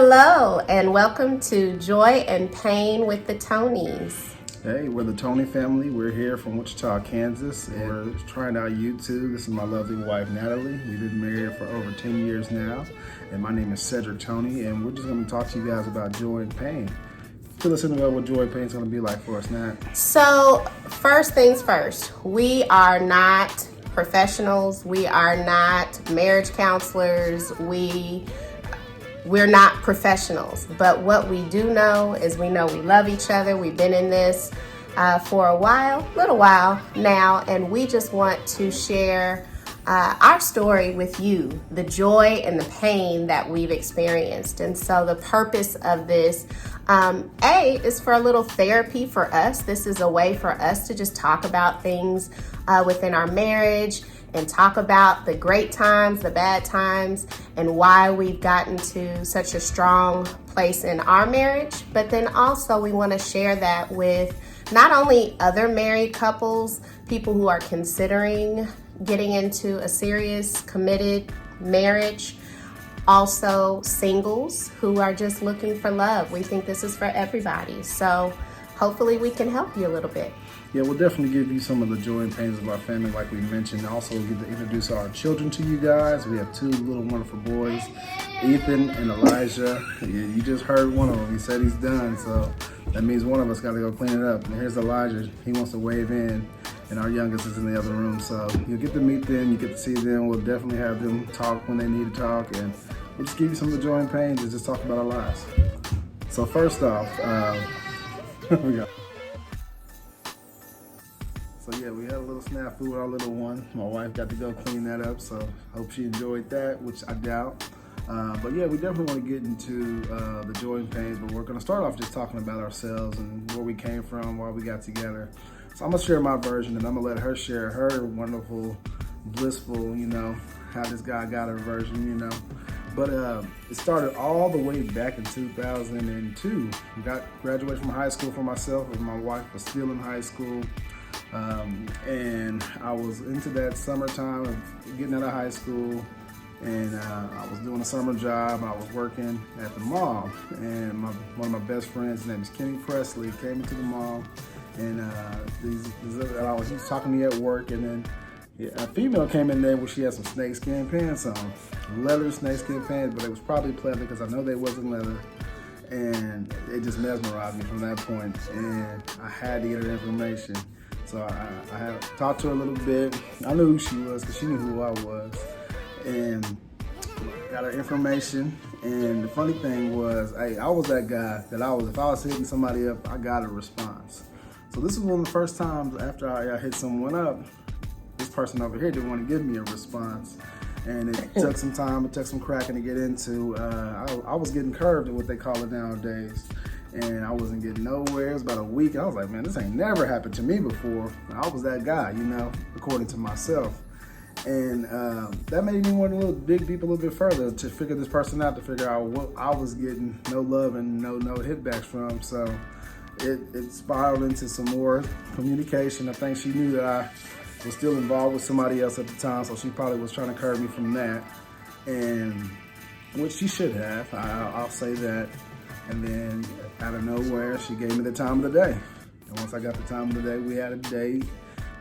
Hello, and welcome to Joy and Pain with the Toneys. Hey, we're the Toney family. We're here from Wichita, Kansas, and we're trying out YouTube. This is my lovely wife, Natalie. We've been married for over 10 years now, and my name is Cedric Toney, and we're just going to talk to you guys about joy and pain. Fill us in about what joy and pain is going to be like for us, Nat. So, first things first, we are not professionals. We are not marriage counselors. We're not professionals, but what we do know is we know we love each other. We've been in this for a little while now, and we just want to share our story with you, the joy and the pain that we've experienced. And so the purpose of this, is for a little therapy for us. This is a way for us to just talk about things within our marriage and talk about the great times, the bad times, and why we've gotten to such a strong place in our marriage. But then also we want to share that with not only other married couples, people who are considering getting into a serious, committed marriage, also singles who are just looking for love. We think this is for everybody. So hopefully we can help you a little bit. Yeah, we'll definitely give you some of the joy and pains of our family, like we mentioned. Also, we'll get to introduce our children to you guys. We have two little wonderful boys, Ethan and Elijah. You just heard one of them. He said he's done, so that means one of us got to go clean it up. And here's Elijah. He wants to wave in, and our youngest is in the other room. So you'll get to meet them. You get to see them. We'll definitely have them talk when they need to talk, and we'll just give you some of the joy and pains and just talk about our lives. So first off, we got. So yeah, we had a little snafu with our little one. My wife got to go clean that up, so hope she enjoyed that, which I doubt. But yeah, we definitely want to get into the joy and pains, but we're going to start off just talking about ourselves and where we came from, why we got together. So I'm going to share my version, and I'm going to let her share her wonderful, blissful, how this guy got her version, But it started all the way back in 2002. Graduated from high school for myself, and my wife was still in high school. And I was into that summertime of getting out of high school, and I was doing a summer job. I was working at the mall, and one of my best friends, his name is Kenny Presley, came into the mall, and he was talking to me at work, and then a female came in there where she had some snakeskin pants on, leather snakeskin pants, but it was probably pleather because I know they wasn't leather. And it just mesmerized me from that point, and I had to get her information. So I had talked to her a little bit. I knew who she was because she knew who I was, and got her information. And the funny thing was, I was that guy that if I was hitting somebody up, I got a response. So this was one of the first times after I hit someone up, this person over here didn't want to give me a response. And it took some time, it took some cracking to get into. I was getting curved at what they call it nowadays. And I wasn't getting nowhere. It was about a week. I was like, man, this ain't never happened to me before. I was that guy, according to myself. And that made me want to dig deep a little bit further to figure this person out, to figure out what I was getting no love and no hitbacks from. So it spiraled into some more communication. I think she knew that I was still involved with somebody else at the time, so she probably was trying to curb me from that. And which she should have, I'll say that. And then out of nowhere, she gave me the time of the day. And once I got the time of the day, we had a date,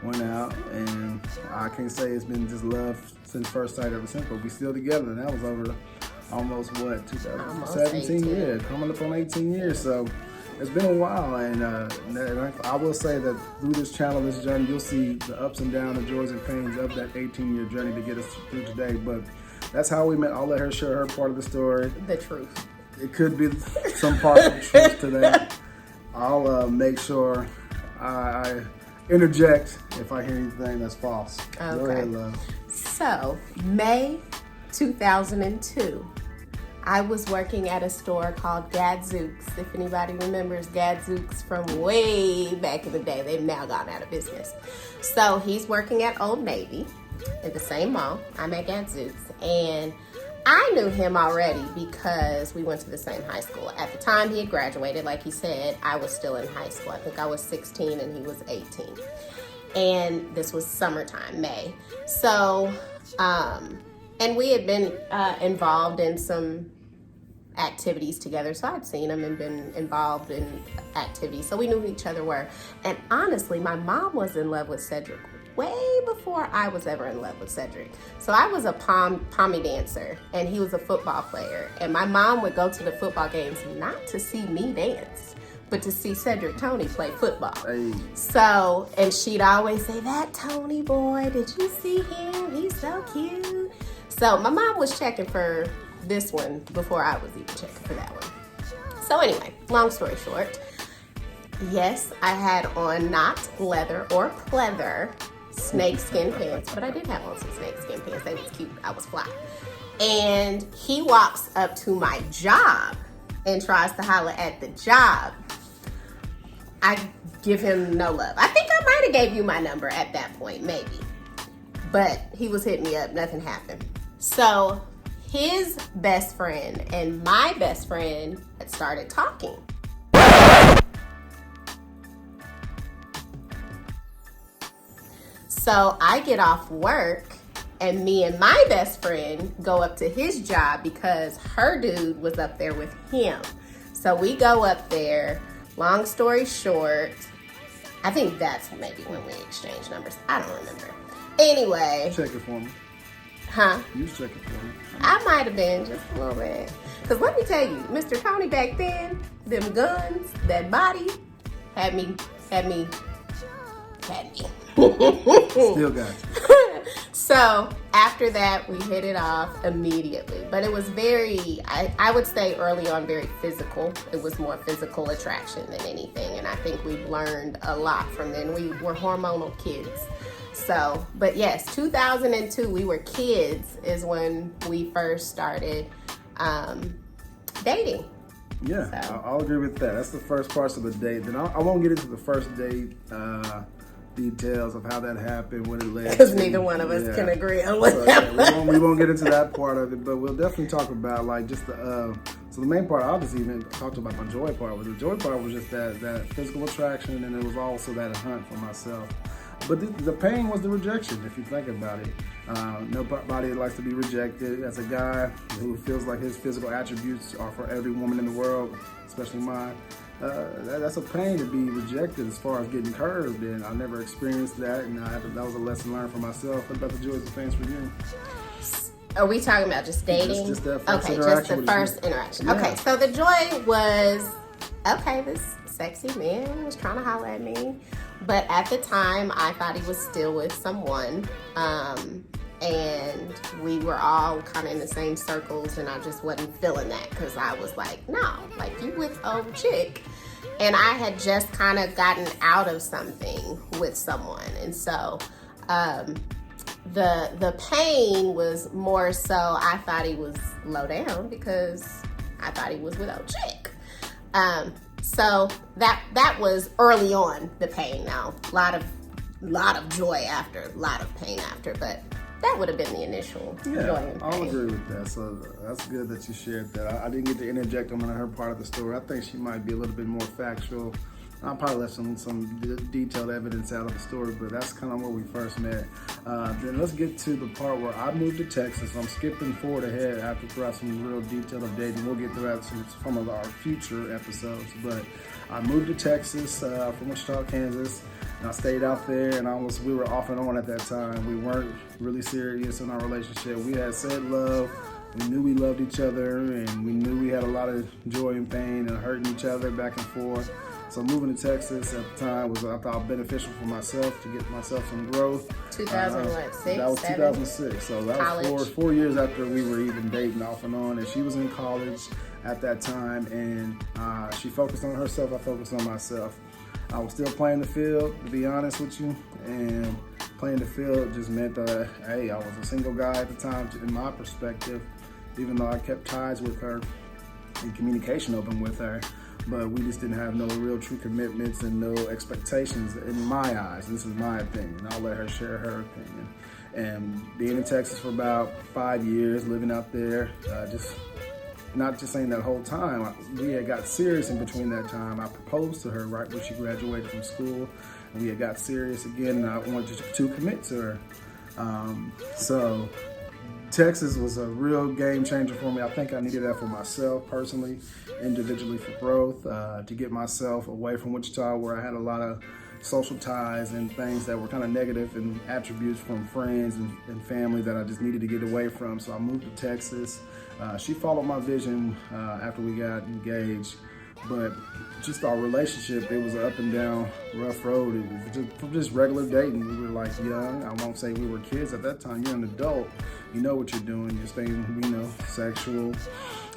went out, and I can't say it's been just love since first sight ever since, but we still together. And that was over almost 2017 years, coming up on 18 years. So it's been a while, and I will say that through this channel, this journey, you'll see the ups and downs, the joys and pains of that 18-year journey to get us through today. But that's how we met. I'll let her share her part of the story. The truth. It could be some part of the truth today. I'll make sure I interject if I hear anything that's false. Okay. Go ahead, love. So, May 2002, I was working at a store called Gadzooks. If anybody remembers Gadzooks from way back in the day, they've now gone out of business. So he's working at Old Navy in the same mall. I'm at Gadzooks, and I knew him already because we went to the same high school. At the time he had graduated, like he said, I was still in high school. I think I was 16 and he was 18. And this was summertime, May. So, and we had been involved in some activities together. So I'd seen him and been involved in activities. So we knew who each other were. And honestly, my mom was in love with Cedric way before I was ever in love with Cedric. So I was a pommy dancer and he was a football player. And my mom would go to the football games not to see me dance, but to see Cedric Toney play football. Hey. So, and she'd always say, that Toney boy, did you see him? He's so cute. So my mom was checking for this one before I was even checking for that one. So anyway, long story short, yes, I had on not leather or pleather snakeskin pants, but I did have on some snakeskin pants. They was cute. I was fly. And he walks up to my job and tries to holler at the job. I give him no love. I think I might have gave you my number at that point, maybe. But he was hitting me up. Nothing happened. So his best friend and my best friend had started talking. So I get off work and me and my best friend go up to his job because her dude was up there with him. So we go up there. Long story short, I think that's maybe when we exchanged numbers. I don't remember. Anyway. Check it for me. Huh? You check it for me. I might have been just a little bit. Because let me tell you, Mr. Toney back then, them guns, that body, had me. Still got you. So after that, we hit it off immediately. But it was very, I would say early on, very physical. It was more physical attraction than anything. And I think we've learned a lot from then. We were hormonal kids. So, but yes, 2002, we were kids is when we first started dating. Yeah, So. I'll agree with that. That's the first parts of the date. Then I won't get into the first date details of how that happened, what it led Because to. neither one of us Yeah. can agree on what So, happened. we won't get into that part of it, but we'll definitely talk about like just the. So the main part, I'll just even talked about the joy part. But the joy part was just that physical attraction, and it was also that hunt for myself. But the pain was the rejection, if you think about it. Nobody likes to be rejected. As a guy who feels like his physical attributes are for every woman in the world, especially mine, that's a pain to be rejected as far as getting curved. And I never experienced that, and that was a lesson learned for myself. What about the joys and pains for you? Are we talking about just dating? Just that first okay, interaction just the with first you. interaction. Yeah. Okay, so the joy was, okay, this sexy man was trying to holler at me. But at the time, I thought he was still with someone. And we were all kind of in the same circles, and I just wasn't feeling that because I was like, no, like you with old chick. And I had just kind of gotten out of something with someone. And so the pain was more so I thought he was low down because I thought he was with old chick. So that was early on the pain. Now a lot of joy after, a lot of pain after, but that would have been the initial joy and pain. I'll agree with that. So that's good that you shared that. I didn't get to interject on her part of the story. I think she might be a little bit more factual. I probably left some detailed evidence out of the story, but that's kind of where we first met. Then let's get to the part where I moved to Texas. I'm skipping forward ahead after throughout some real detail of dating. We'll get to that some of our future episodes. But I moved to Texas from Wichita, Kansas, and I stayed out there. And we were off and on at that time. We weren't really serious in our relationship. We had said love. We knew we loved each other, and we knew we had a lot of joy and pain and hurting each other back and forth. So moving to Texas at the time was, I thought, beneficial for myself to get myself some growth. 2006, that was 2006. So that was 4 years after we were even dating off and on. And she was in college at that time, and she focused on herself. I focused on myself. I was still playing the field, to be honest with you, and playing the field just meant that, hey, I was a single guy at the time, in my perspective, even though I kept ties with her and communication open with her. But we just didn't have no real true commitments and no expectations in my eyes. This is my opinion. I'll let her share her opinion. And being in Texas for about 5 years, living out there, not just saying that whole time, we had got serious in between that time. I proposed to her right when she graduated from school, and we had got serious again, and I wanted to commit to her. So Texas was a real game changer for me. I think I needed that for myself personally, individually for growth, to get myself away from Wichita, where I had a lot of social ties and things that were kind of negative and attributes from friends and family that I just needed to get away from. So I moved to Texas. She followed my vision after we got engaged. But just our relationship, it was an up and down, rough road. It was just regular dating. We were like young. I won't say we were kids at that time. You're an adult. You know what you're doing. You're staying, sexual.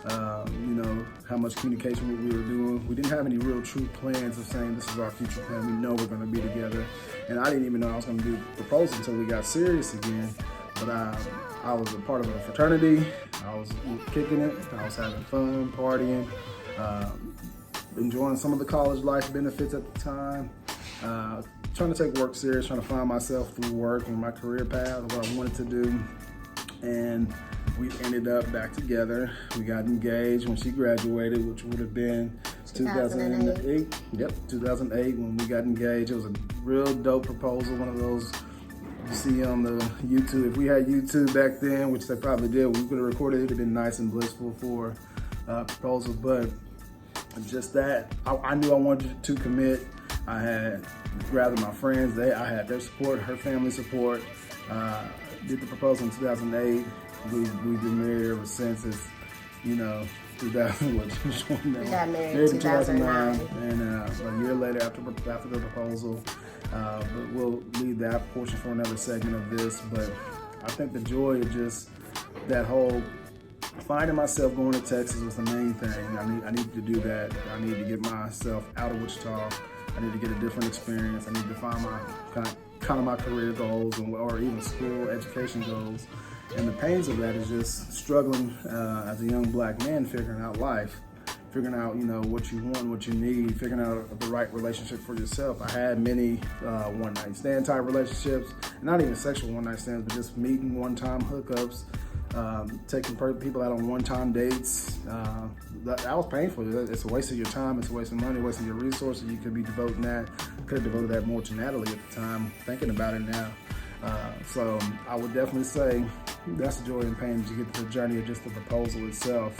How much communication we were doing. We didn't have any real true plans of saying this is our future plan. We know we're going to be together. And I didn't even know I was going to do proposal until we got serious again. But I was a part of a fraternity. I was kicking it. I was having fun, partying. Enjoying some of the college life benefits at the time, trying to take work serious, trying to find myself through work and my career path, what I wanted to do, and we ended up back together. We got engaged when she graduated, which would have been 2008. Yep, 2008 when we got engaged. It was a real dope proposal, one of those you see on the YouTube. If we had YouTube back then, which they probably did, we could have recorded it. It would have been nice and blissful for proposals, but just that, I knew I wanted to commit. I had gathered my friends. I had their support, her family support. Did the proposal in 2008. We've been married ever since. It's 2000. We got married in 2009, and a year later after the proposal. But we'll leave that portion for another segment of this. But I think the joy of just that whole finding myself going to Texas was the main thing. I need to do that. I need to get myself out of Wichita. I need to get a different experience. I need to find my kind of my career goals or even school education goals. And the pains of that is just struggling as a young black man, figuring out life, figuring out what you want, what you need, figuring out the right relationship for yourself. I had many one night stand type relationships, not even sexual one night stands, but just meeting one time hookups. Taking people out on one-time dates, that was painful. It's a waste of your time, it's a waste of money, a waste of your resources. You could be devoting that. I could have devoted that more to Natalie at the time, thinking about it now. So I would definitely say that's the joy and pain as you get to the journey of just the proposal itself.